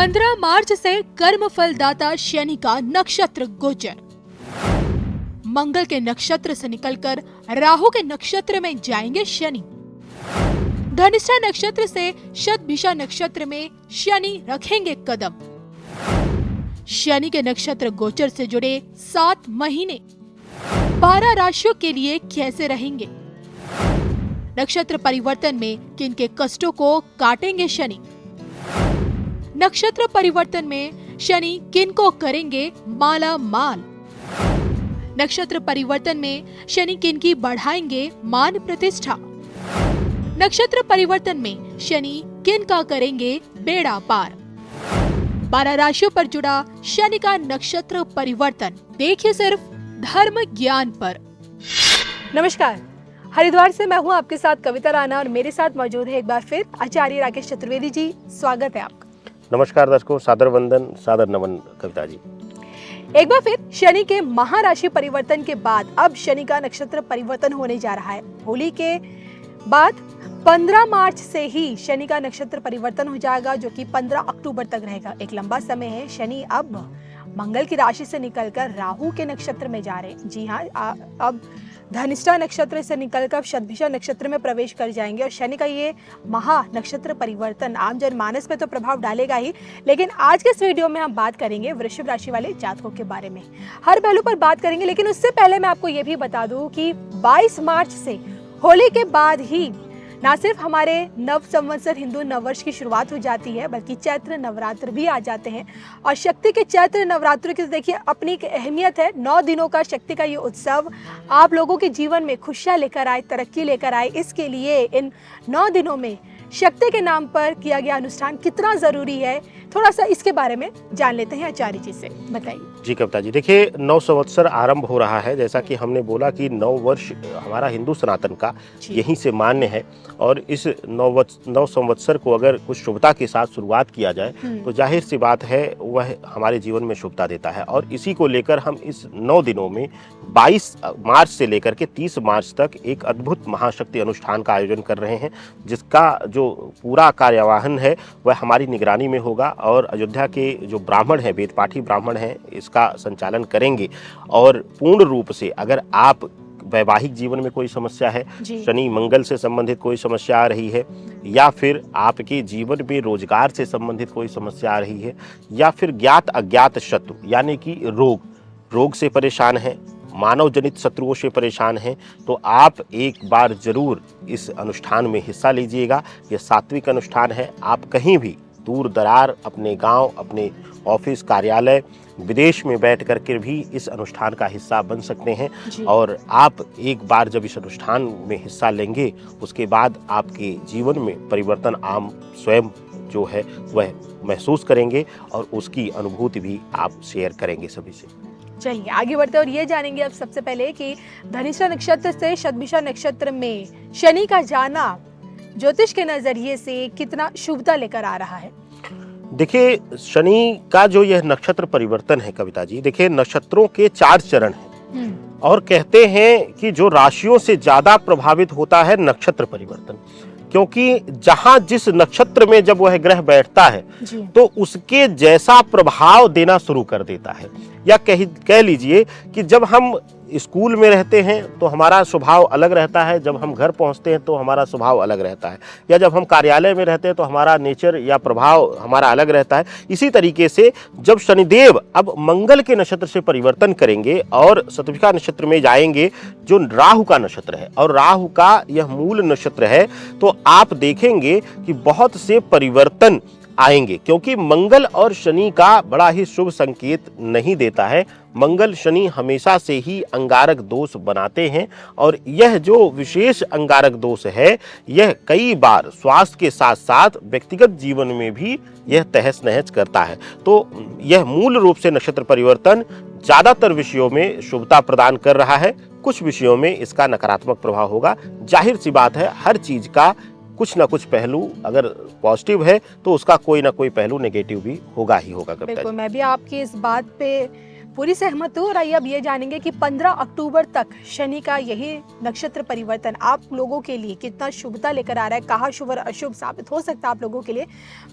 15 मार्च से कर्म फलदाता शनि का नक्षत्र गोचर। मंगल के नक्षत्र से निकलकर राहु के नक्षत्र में जाएंगे शनि। धनिष्ठा नक्षत्र से शतभिषा नक्षत्र में शनि रखेंगे कदम। शनि के नक्षत्र गोचर से जुड़े 7 महीने 12 राशियों के लिए कैसे रहेंगे? नक्षत्र परिवर्तन में किन के कष्टों को काटेंगे शनि? नक्षत्र परिवर्तन में शनि किन को करेंगे माला माल? नक्षत्र परिवर्तन में शनि किन की बढ़ाएंगे मान प्रतिष्ठा? नक्षत्र परिवर्तन में शनि किन का करेंगे बेड़ा पार? 12 राशियों पर जुड़ा शनि का नक्षत्र परिवर्तन देखिए सिर्फ धर्म ज्ञान पर। नमस्कार, हरिद्वार से मैं हूं आपके साथ कविता राणा और मेरे साथ मौजूद है एक बार फिर आचार्य राकेश चतुर्वेदी जी। स्वागत है आपका। नमस्कार दर्शकों, सादर वंदन, सादर नमन कविता जी। एक बार फिर शनि के महाराशि परिवर्तन के बाद अब शनि का नक्षत्र परिवर्तन होने जा रहा है। होली के बाद 15 मार्च से ही शनि का नक्षत्र परिवर्तन हो जाएगा, जो कि 15 अक्टूबर तक रहेगा। एक लंबा समय है। शनि अब मंगल की राशि से निकलकर राहु के नक्षत्र में जा रहे हैं। जी हाँ, अब धनिष्ठा नक्षत्र से निकलकर शतभिषा नक्षत्र में प्रवेश कर जाएंगे और शनि का ये महा नक्षत्र परिवर्तन आम जनमानस पे तो प्रभाव डालेगा ही, लेकिन आज के इस वीडियो में हम बात करेंगे वृषभ राशि वाले जातकों के बारे में। हर पहलू पर बात करेंगे, लेकिन उससे पहले मैं आपको ये भी बता दूं कि 22 मार्च से होली के बाद ही ना सिर्फ हमारे नव संवत्सर हिंदू नववर्ष की शुरुआत हो जाती है, बल्कि चैत्र नवरात्र भी आ जाते हैं। और शक्ति के चैत्र नवरात्र की देखिए अपनी एक अहमियत है। 9 दिनों का शक्ति का ये उत्सव आप लोगों के जीवन में खुशियां लेकर आए, तरक्की लेकर आए। इसके लिए इन 9 दिनों में शक्ति के नाम पर किया गया अनुष्ठान कितना जरूरी है, थोड़ा सा इसके बारे में जान लेते हैं आचार्य जी से। बताइए। जी कविता जी, देखिए 9 संवत्सर आरंभ हो रहा है। जैसा कि हमने बोला कि 9 वर्ष हमारा हिंदू सनातन का यहीं से मान्य है, और इस 9 संवत्सर को अगर कुछ शुभता के साथ शुरुआत किया जाए तो जाहिर सी बात है वह हमारे जीवन में शुभता देता है। और इसी को लेकर हम इस 9 दिनों में 22 मार्च से लेकर के 30 मार्च तक एक अद्भुत महाशक्ति अनुष्ठान का आयोजन कर रहे हैं, जिसका जो पूरा कार्यवाहन है वह हमारी निगरानी में होगा। और अयोध्या के जो ब्राह्मण हैं, वेद पाठी ब्राह्मण हैं, इसका संचालन करेंगे। और पूर्ण रूप से अगर आप वैवाहिक जीवन में कोई समस्या है, शनि मंगल से संबंधित कोई समस्या आ रही है, या फिर आपके जीवन में रोजगार से संबंधित कोई समस्या आ रही है, या फिर ज्ञात अज्ञात शत्रु यानी कि रोग से परेशान है, मानव जनित शत्रुओं से परेशान हैं, तो आप एक बार जरूर इस अनुष्ठान में हिस्सा लीजिएगा। यह सात्विक अनुष्ठान है। आप कहीं भी दूर दरार अपने गांव, अपने ऑफिस, कार्यालय, विदेश में बैठ करके भी इस अनुष्ठान का हिस्सा बन सकते हैं। और आप एक बार जब इस अनुष्ठान में हिस्सा लेंगे, उसके बाद आपके जीवन में परिवर्तन आम स्वयं जो है वह महसूस करेंगे, और उसकी अनुभूति भी आप शेयर करेंगे सभी से। चलिए आगे बढ़ते और ये जानेंगे अब सबसे पहले कि धनिष्ठा नक्षत्र से शतभिषा नक्षत्र में शनि का जाना ज्योतिष के नजरिए से कितना शुभता लेकर आ रहा है? देखिए, शनि का जो यह नक्षत्र परिवर्तन है कविता जी, देखिए नक्षत्रों के 4 चरण हैं, और कहते हैं कि जो राशियों से ज्यादा प्रभावित होता है नक्षत्र परिवर्तन, क्योंकि जहां जिस नक्षत्र में जब वह ग्रह बैठता है तो उसके जैसा प्रभाव देना शुरू कर देता है। या कह लीजिए कि जब हम स्कूल में रहते हैं तो हमारा स्वभाव अलग रहता है, जब हम घर पहुंचते हैं तो हमारा स्वभाव अलग रहता है, या जब हम कार्यालय में रहते हैं तो हमारा नेचर या प्रभाव हमारा अलग रहता है। इसी तरीके से जब शनिदेव अब मंगल के नक्षत्र से परिवर्तन करेंगे और शतभिषा नक्षत्र में जाएंगे, जो राहु का नक्षत्र है और राहु का यह मूल नक्षत्र है, तो आप देखेंगे कि बहुत से परिवर्तन आएंगे, क्योंकि मंगल और शनि का बड़ा ही शुभ संकेत नहीं देता है। मंगल शनि हमेशा से ही अंगारक दोष बनाते हैं, और यह जो विशेष अंगारक दोष है यह कई बार स्वास्थ्य के साथ साथ व्यक्तिगत जीवन में भी यह तहस नहस करता है। तो यह मूल रूप से नक्षत्र परिवर्तन ज्यादातर विषयों में शुभता प्रदान कर रहा है, कुछ विषयों में इसका नकारात्मक प्रभाव होगा। जाहिर सी बात है, हर चीज का कुछ ना कुछ पहलू अगर पॉजिटिव है तो उसका कोई ना कोई पहलू नेगेटिव भी होगा ही होगा। बिल्कुल, मैं भी आपकी इस बात पे पूरी सहमत हूँ। और आइए अब ये जानेंगे कि 15 अक्टूबर तक शनि का यही नक्षत्र परिवर्तन आप लोगों के लिए कितना शुभता लेकर आ रहा है, कहाँ शुभ और अशुभ साबित हो सकता है आप लोगों के लिए।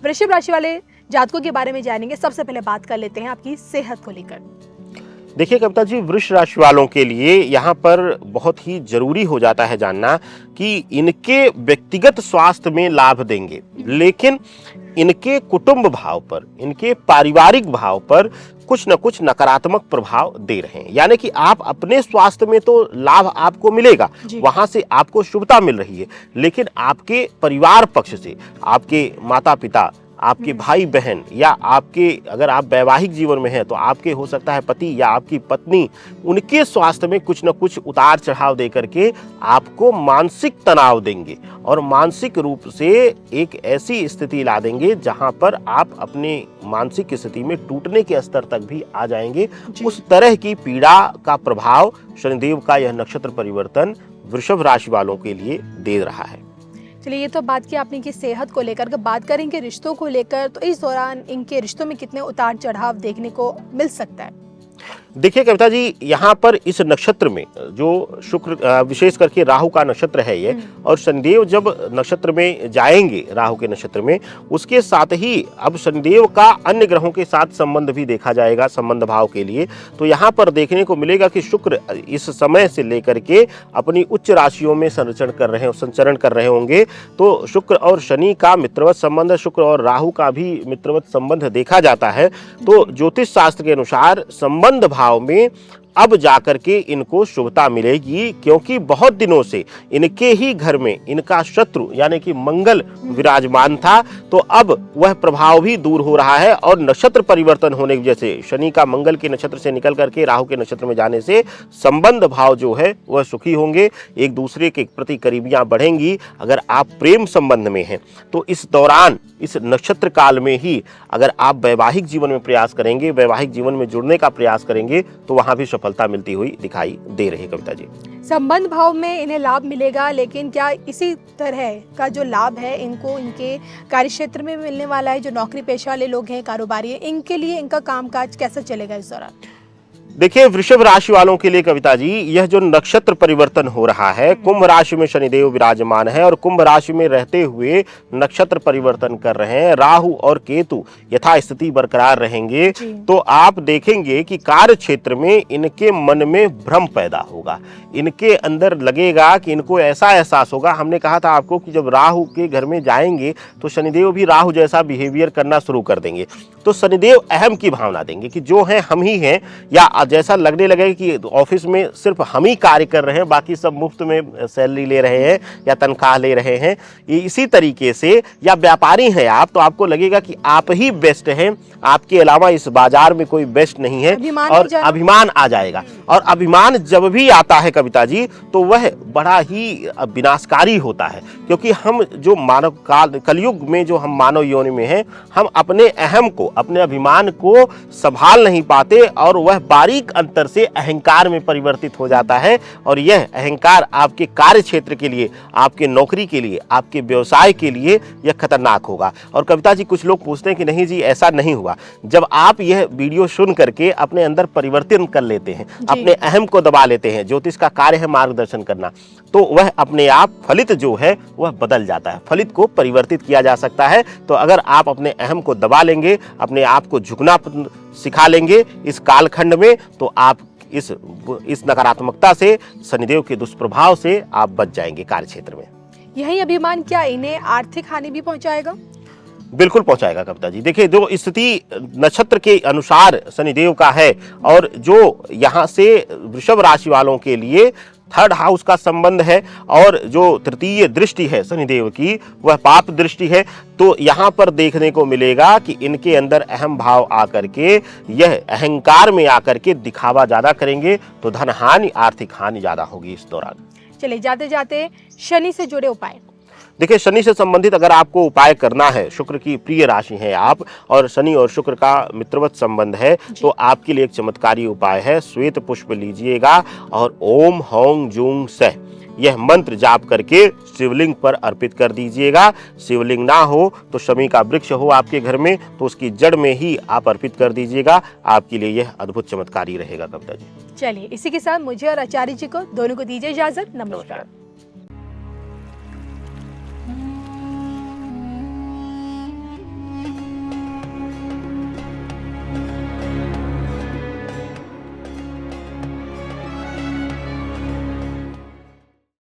वृषभ राशि वाले जातकों के बारे में जानेंगे। सबसे पहले बात कर लेते हैं आपकी सेहत को लेकर। देखिए कविता जी, वृष राशि वालों के लिए यहाँ पर बहुत ही जरूरी हो जाता है जानना कि इनके व्यक्तिगत स्वास्थ्य में लाभ देंगे, लेकिन इनके कुटुंब भाव पर, इनके पारिवारिक भाव पर कुछ न कुछ नकारात्मक प्रभाव दे रहे हैं। यानी कि आप अपने स्वास्थ्य में तो लाभ आपको मिलेगा, वहां से आपको शुभता मिल रही है, लेकिन आपके परिवार पक्ष से आपके माता पिता, आपके भाई बहन, या आपके, अगर आप वैवाहिक जीवन में हैं तो आपके हो सकता है पति या आपकी पत्नी, उनके स्वास्थ्य में कुछ न कुछ उतार चढ़ाव दे करके आपको मानसिक तनाव देंगे और मानसिक रूप से एक ऐसी स्थिति ला देंगे जहां पर आप अपने मानसिक स्थिति में टूटने के स्तर तक भी आ जाएंगे। उस तरह की पीड़ा का प्रभाव शनिदेव का यह नक्षत्र परिवर्तन वृषभ राशि वालों के लिए दे रहा है। चलिए, ये तो बात की आपने की सेहत को लेकर। अगर बात करें इनके रिश्तों को लेकर, तो इस दौरान इनके रिश्तों में कितने उतार चढ़ाव देखने को मिल सकता है? देखिए कविता जी, यहाँ पर इस नक्षत्र में जो शुक्र, विशेष करके राहु का नक्षत्र है ये, और शनिदेव जब नक्षत्र में जाएंगे, राहु के नक्षत्र में, उसके साथ ही अब शनिदेव का अन्य ग्रहों के साथ संबंध भी देखा जाएगा संबंध भाव के लिए। तो यहाँ पर देखने को मिलेगा कि शुक्र इस समय से लेकर के अपनी उच्च राशियों में संचरण कर रहे होंगे। तो शुक्र और शनि का मित्रवत संबंध, शुक्र और राहु का भी मित्रवत संबंध देखा जाता है। तो ज्योतिष शास्त्र के अनुसार संबंध भाव में अब जाकर के इनको शुभता मिलेगी, क्योंकि बहुत दिनों से इनके ही घर में इनका शत्रु यानी कि मंगल विराजमान था। तो अब वह प्रभाव भी दूर हो रहा है और नक्षत्र परिवर्तन होने की वजह से, शनि का मंगल के नक्षत्र से निकल करके राहु के नक्षत्र में जाने से संबंध भाव जो है वह सुखी होंगे, एक दूसरे के प्रति करीबियां बढ़ेंगी। अगर आप प्रेम संबंध में हैं तो इस दौरान, इस नक्षत्र काल में ही अगर आप वैवाहिक जीवन में प्रयास करेंगे, वैवाहिक जीवन में जुड़ने का प्रयास करेंगे, तो वहां भी सफलता मिलती हुई दिखाई दे रही है। कविता जी, संबंध भाव में इन्हें लाभ मिलेगा, लेकिन क्या इसी तरह का जो लाभ है इनको इनके कार्य क्षेत्र में मिलने वाला है? जो नौकरी पेशा वाले लोग हैं, कारोबारी हैं, इनके लिए इनका कामकाज कैसा चलेगा इस दौरान? देखिए वृषभ राशि वालों के लिए कविता जी, यह जो नक्षत्र परिवर्तन हो रहा है, कुंभ राशि में शनिदेव विराजमान है और कुंभ राशि में रहते हुए नक्षत्र परिवर्तन कर रहे हैं। राहु और केतु यथास्थिति बरकरार रहेंगे। तो आप देखेंगे कि कार्य क्षेत्र में इनके मन में भ्रम पैदा होगा, इनके अंदर लगेगा कि इनको ऐसा एहसास होगा। हमने कहा था आपको कि जब राहु के घर में जाएंगे तो शनिदेव भी राहु जैसा बिहेवियर करना शुरू कर देंगे। तो शनिदेव अहम की भावना देंगे कि जो है हम ही हैं, या जैसा लगने लगेगा कि ऑफिस में सिर्फ हम ही कार्य कर रहे हैं, बाकी सब मुफ्त में सैलरी ले रहे हैं या तनख्वाह ले रहे हैं। इसी तरीके से, या व्यापारी हैं आप, तो आपको लगेगा कि आप ही बेस्ट हैं, आपके अलावा इस बाजार में कोई बेस्ट नहीं है, और अभिमान आ जाएगा। और अभिमान जब भी आता है कविता जी, तो वह बड़ा ही विनाशकारी होता है, क्योंकि हम जो मानव काल, कलयुग में जो हम मानव योनि में हैं, हम अपने अहम को, अपने अभिमान को संभाल नहीं पाते और वह बारीक अंतर से अहंकार में परिवर्तित हो जाता है। और यह अहंकार आपके कार्य क्षेत्र के लिए, आपके नौकरी के लिए, आपके व्यवसाय के लिए यह खतरनाक होगा। और कविता जी, कुछ लोग पूछते हैं कि नहीं जी ऐसा नहीं हुआ। जब आप यह वीडियो सुन करके अपने अंदर परिवर्तन कर लेते हैं, अपने अहम को दबा लेते हैं, ज्योतिष का कार्य है मार्गदर्शन करना, तो वह अपने आप फलित जो है वह बदल जाता है, फलित को परिवर्तित किया जा सकता है। तो अगर आप अपने अहम को दबा लेंगे, अपने आप को झुकना सिखा लेंगे इस कालखंड में, तो आप इस नकारात्मकता से, शनिदेव के दुष्प्रभाव से आप बच जाएंगे कार्य क्षेत्र में। यही अभिमान क्या इन्हें आर्थिक हानि भी पहुंचाएगा? बिल्कुल पहुंचाएगा कविता जी। देखिए, जो स्थिति नक्षत्र के अनुसार शनिदेव का है, और जो यहाँ से वृषभ राशि वालों के लिए थर्ड हाउस का संबंध है, और जो तृतीय दृष्टि है शनिदेव की, वह पाप दृष्टि है। तो यहाँ पर देखने को मिलेगा कि इनके अंदर अहम भाव आकर के, यह अहंकार में आकर के दिखावा ज्यादा करेंगे, तो धन हानि, आर्थिक हानि ज्यादा होगी इस दौरान। चलिए, जाते जाते शनि से जुड़े उपाय। देखिए, शनि से संबंधित अगर आपको उपाय करना है, शुक्र की प्रिय राशि है आप, और शनि और शुक्र का मित्रवत संबंध है, तो आपके लिए एक चमत्कारी उपाय है, श्वेत पुष्प लीजिएगा और ओम हौं जूं सह यह मंत्र जाप करके शिवलिंग पर अर्पित कर दीजिएगा। शिवलिंग ना हो तो शमी का वृक्ष हो आपके घर में तो उसकी जड़ में ही आप अर्पित कर दीजिएगा। आपके लिए यह अद्भुत चमत्कारी रहेगा कविता जी। चलिए, इसी के साथ मुझे और आचार्य जी को दोनों को दीजिए इजाजत। नमस्कार।